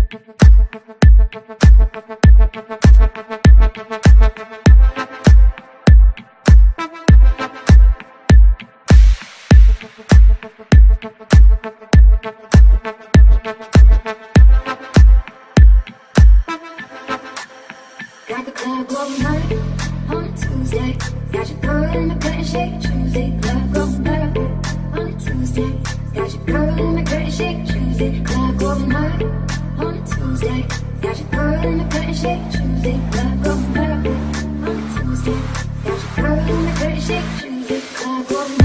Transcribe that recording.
Got the club going hard on a Tuesday. Got your girl in the curtain shake Tuesday. Club going hard on a Tuesday. Got your girl in the curtain shake Tuesday. Club going hard on a Tuesday. Got your girl in the curtain shake Tuesday. Club going hard on a Tuesday. Got your girl in the curtain shake Tuesday. Club going hard.